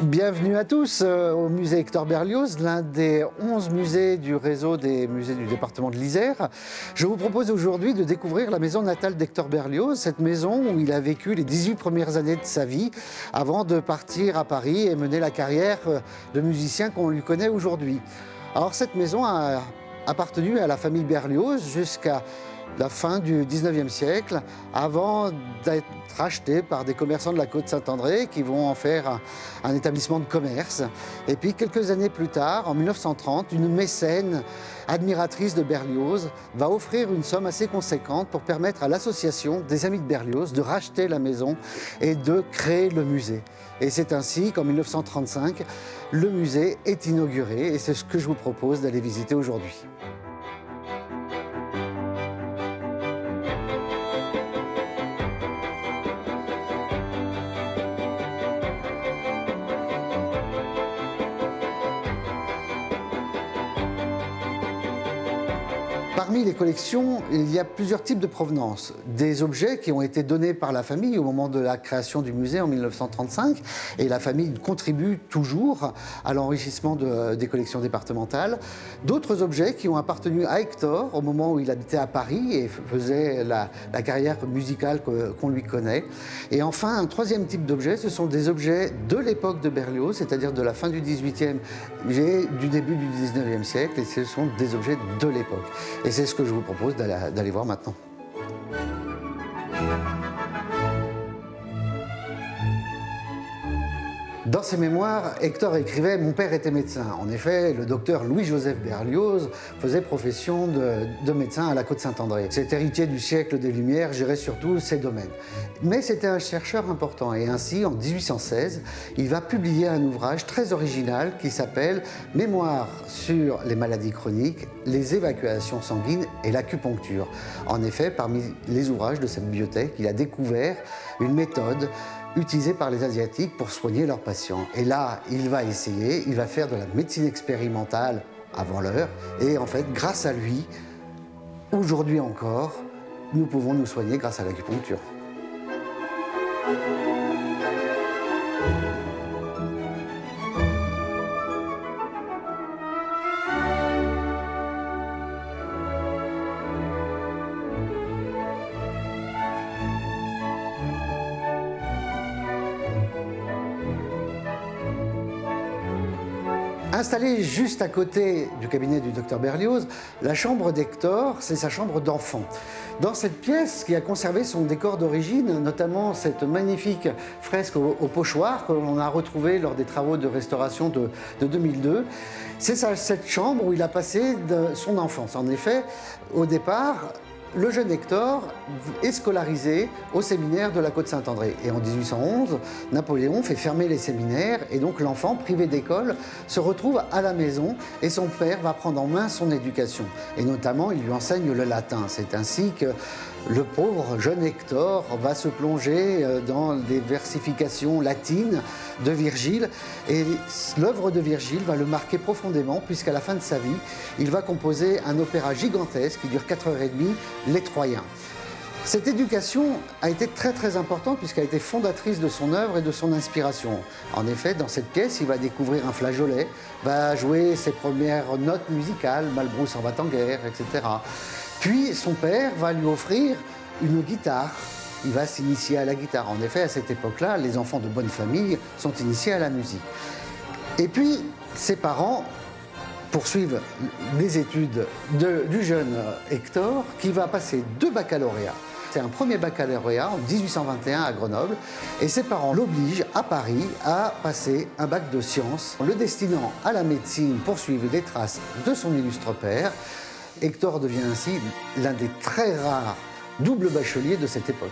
Bienvenue à tous au musée Hector Berlioz, l'un des 11 musées du réseau des musées du département de l'Isère. Je vous propose aujourd'hui de découvrir la maison natale d'Hector Berlioz, cette maison où il a vécu les 18 premières années de sa vie avant de partir à Paris et mener la carrière de musicien qu'on lui connaît aujourd'hui. Alors cette maison a appartenu à la famille Berlioz jusqu'à la fin du 19e siècle, avant d'être rachetée par des commerçants de la Côte-Saint-André qui vont en faire un établissement de commerce. Et puis quelques années plus tard, en 1930, une mécène admiratrice de Berlioz va offrir une somme assez conséquente pour permettre à l'association des Amis de Berlioz de racheter la maison et de créer le musée. Et c'est ainsi qu'en 1935, le musée est inauguré et c'est ce que je vous propose d'aller visiter aujourd'hui. Parmi les collections, il y a plusieurs types de provenance. Des objets qui ont été donnés par la famille au moment de la création du musée en 1935, et la famille contribue toujours à l'enrichissement des collections départementales. D'autres objets qui ont appartenu à Hector au moment où il habitait à Paris et faisait la carrière musicale qu'on lui connaît. Et enfin, un troisième type d'objets, ce sont des objets de l'époque de Berlioz, c'est-à-dire de la fin du 18e et du début du 19e siècle, et ce sont des objets de l'époque. Et c'est ce que je vous propose d'aller voir maintenant. Dans ses mémoires, Hector écrivait « Mon père était médecin ». En effet, le docteur Louis-Joseph Berlioz faisait profession de médecin à la Côte-Saint-André. Cet héritier du siècle des Lumières gérait surtout ces domaines. Mais c'était un chercheur important et ainsi, en 1816, il va publier un ouvrage très original qui s'appelle « Mémoires sur les maladies chroniques, les évacuations sanguines et l'acupuncture ». En effet, parmi les ouvrages de cette bibliothèque, il a découvert une méthode utilisés par les Asiatiques pour soigner leurs patients. Et là, il va essayer, il va faire de la médecine expérimentale avant l'heure. Et en fait, grâce à lui, aujourd'hui encore, nous pouvons nous soigner grâce à l'acupuncture. Installée juste à côté du cabinet du docteur Berlioz, la chambre d'Hector, c'est sa chambre d'enfant. Dans cette pièce qui a conservé son décor d'origine, notamment cette magnifique fresque au pochoir que l'on a retrouvée lors des travaux de restauration de 2002, c'est cette chambre où il a passé son enfance. En effet, au départ, le jeune Hector est scolarisé au séminaire de la Côte-Saint-André. Et en 1811, Napoléon fait fermer les séminaires et donc l'enfant, privé d'école, se retrouve à la maison et son père va prendre en main son éducation. Et notamment, il lui enseigne le latin. C'est ainsi que le pauvre jeune Hector va se plonger dans des versifications latines de Virgile. Et l'œuvre de Virgile va le marquer profondément puisqu'à la fin de sa vie, il va composer un opéra gigantesque qui dure 4h30, Les Troyens. Cette éducation a été très importante puisqu'elle a été fondatrice de son œuvre et de son inspiration. En effet, dans cette pièce, il va découvrir un flageolet, va jouer ses premières notes musicales, Malbrousse en va en guerre, etc. Puis son père va lui offrir une guitare. Il va s'initier à la guitare. En effet, à cette époque-là, les enfants de bonne famille sont initiés à la musique. Et puis, ses parents poursuivent les études du jeune Hector qui va passer 2 baccalauréats. C'est un premier baccalauréat en 1821 à Grenoble et ses parents l'obligent à Paris à passer un bac de sciences, le destinant à la médecine pour suivre les traces de son illustre père. Hector devient ainsi l'un des très rares doubles bacheliers de cette époque.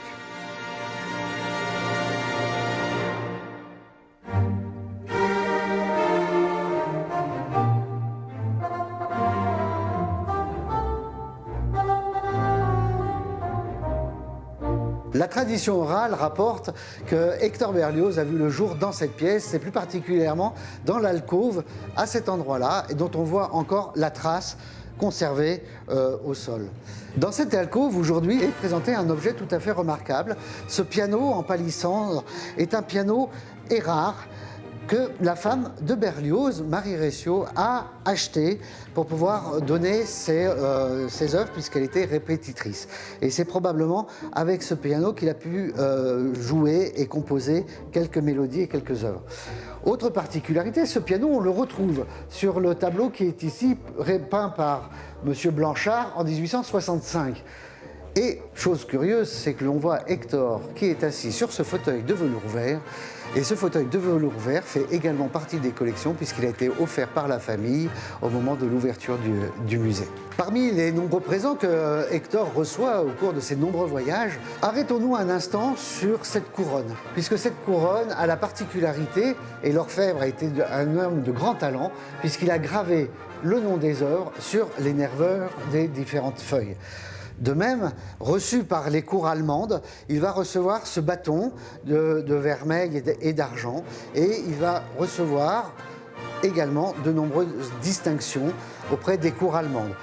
La tradition orale rapporte que Hector Berlioz a vu le jour dans cette pièce, et plus particulièrement dans l'alcôve, à cet endroit-là, et dont on voit encore la trace conservée au sol. Dans cette alcôve, aujourd'hui, est présenté un objet tout à fait remarquable. Ce piano en palissandre est un piano Erard, que la femme de Berlioz, Marie Recio, a acheté pour pouvoir donner ses œuvres puisqu'elle était répétitrice. Et c'est probablement avec ce piano qu'il a pu jouer et composer quelques mélodies et quelques œuvres. Autre particularité, ce piano, on le retrouve sur le tableau qui est ici peint par M. Blanchard en 1865. Et chose curieuse, c'est que l'on voit Hector qui est assis sur ce fauteuil de velours vert. Et ce fauteuil de velours vert fait également partie des collections puisqu'il a été offert par la famille au moment de l'ouverture du musée. Parmi les nombreux présents que Hector reçoit au cours de ses nombreux voyages, arrêtons-nous un instant sur cette couronne. Puisque cette couronne a la particularité, et l'orfèvre a été un homme de grand talent, puisqu'il a gravé le nom des œuvres sur les nervures des différentes feuilles. De même, reçu par les cours allemandes, il va recevoir ce bâton de vermeil et d'argent et il va recevoir également de nombreuses distinctions auprès des cours allemandes.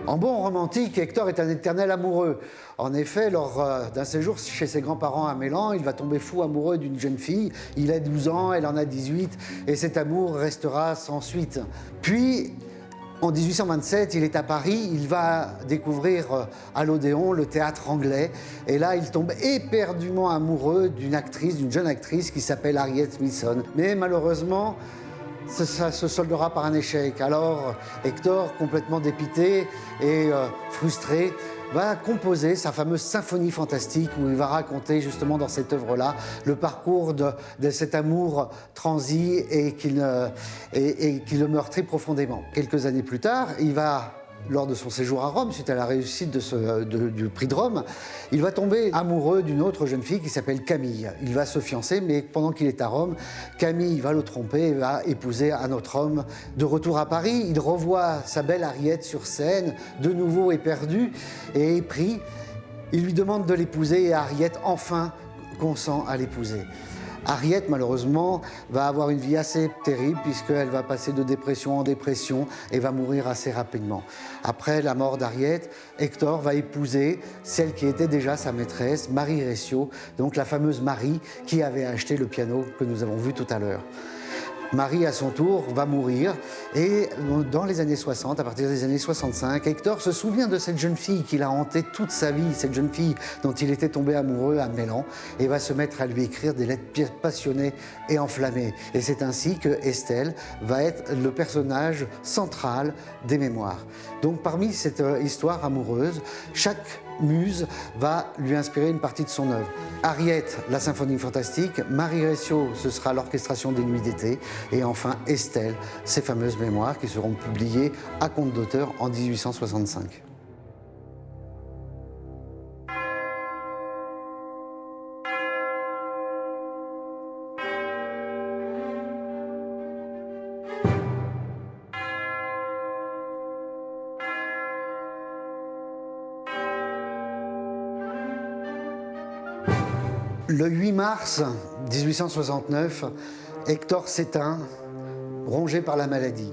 En bon romantique, Hector est un éternel amoureux. En effet, lors d'un séjour chez ses grands-parents à Mélan, il va tomber fou amoureux d'une jeune fille. Il a 12 ans, elle en a 18, et cet amour restera sans suite. Puis, en 1827, il est à Paris, il va découvrir à l'Odéon le théâtre anglais. Et là, il tombe éperdument amoureux d'une jeune actrice qui s'appelle Harriet Smithson. Mais malheureusement, ça se soldera par un échec. Alors Hector, complètement dépité et frustré, va composer sa fameuse symphonie fantastique où il va raconter justement dans cette œuvre-là le parcours de cet amour transi et qui le meurtrit profondément. Quelques années plus tard, il va, lors de son séjour à Rome, suite à la réussite du prix de Rome, il va tomber amoureux d'une autre jeune fille qui s'appelle Camille. Il va se fiancer, mais pendant qu'il est à Rome, Camille va le tromper et va épouser un autre homme. De retour à Paris, il revoit sa belle Harriet sur scène, de nouveau éperdu et épris. Il lui demande de l'épouser et Harriet enfin consent à l'épouser. Harriet, malheureusement, va avoir une vie assez terrible puisqu'elle va passer de dépression en dépression et va mourir assez rapidement. Après la mort d'Harriet, Hector va épouser celle qui était déjà sa maîtresse, Marie Recio, donc la fameuse Marie qui avait acheté le piano que nous avons vu tout à l'heure. Marie, à son tour, va mourir et dans les années 60, à partir des années 65, Hector se souvient de cette jeune fille qu'il a hantée toute sa vie, cette jeune fille dont il était tombé amoureux à Mélan et va se mettre à lui écrire des lettres passionnées et enflammées. Et c'est ainsi que Estelle va être le personnage central des mémoires. Donc parmi cette histoire amoureuse, chaque muse va lui inspirer une partie de son œuvre. Harriet, la symphonie fantastique, Marie Recio, ce sera l'orchestration des nuits d'été, et enfin Estelle, ses fameuses mémoires qui seront publiées à compte d'auteur en 1865. Le 8 mars 1869, Hector s'éteint, rongé par la maladie.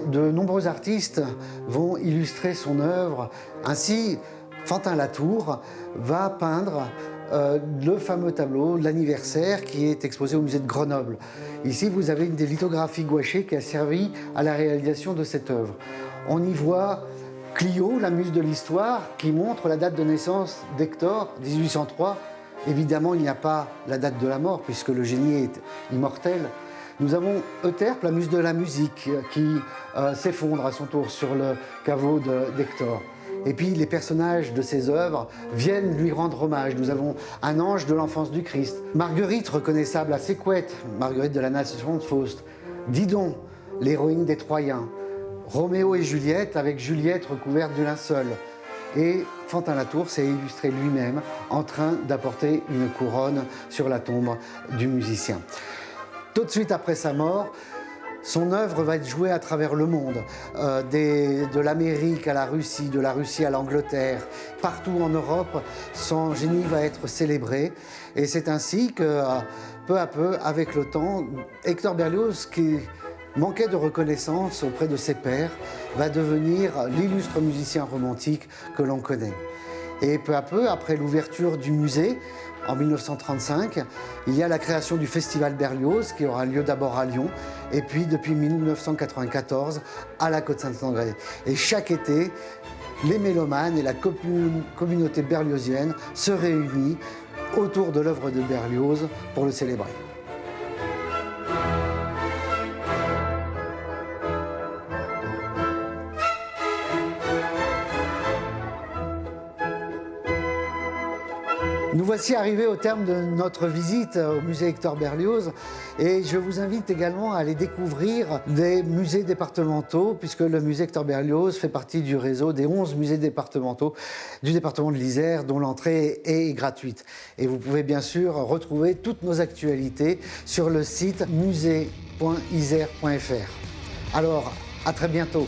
De nombreux artistes vont illustrer son œuvre. Ainsi, Fantin Latour va peindre le fameux tableau, l'anniversaire, qui est exposé au musée de Grenoble. Ici, vous avez une des lithographies gouachées qui a servi à la réalisation de cette œuvre. On y voit Clio, la muse de l'histoire, qui montre la date de naissance d'Hector, 1803. Évidemment, il n'y a pas la date de la mort, puisque le génie est immortel. Nous avons Euterpe, la muse de la musique, qui s'effondre à son tour sur le caveau d'Hector. Et puis, les personnages de ses œuvres viennent lui rendre hommage. Nous avons un ange de l'enfance du Christ, Marguerite, reconnaissable à ses couettes, Marguerite de la Nation de Faust, Didon, l'héroïne des Troyens, Roméo et Juliette, avec Juliette recouverte de linceul. Et Fantin Latour s'est illustré lui-même en train d'apporter une couronne sur la tombe du musicien. Tout de suite après sa mort, Son œuvre va être jouée à travers le monde, de l'Amérique à la Russie, de la Russie à l'Angleterre. Partout en Europe, son génie va être célébré. Et c'est ainsi que, peu à peu, avec le temps, Hector Berlioz, qui manquait de reconnaissance auprès de ses pairs, va devenir l'illustre musicien romantique que l'on connaît. Et peu à peu, après l'ouverture du musée, en 1935, il y a la création du Festival Berlioz, qui aura lieu d'abord à Lyon, et puis depuis 1994 à la Côte-Saint-André. Et chaque été, les mélomanes et la communauté berliozienne se réunissent autour de l'œuvre de Berlioz pour le célébrer. Nous voici arrivés au terme de notre visite au musée Hector Berlioz et je vous invite également à aller découvrir des musées départementaux puisque le musée Hector Berlioz fait partie du réseau des 11 musées départementaux du département de l'Isère dont l'entrée est gratuite. Et vous pouvez bien sûr retrouver toutes nos actualités sur le site musée.isère.fr. Alors, à très bientôt.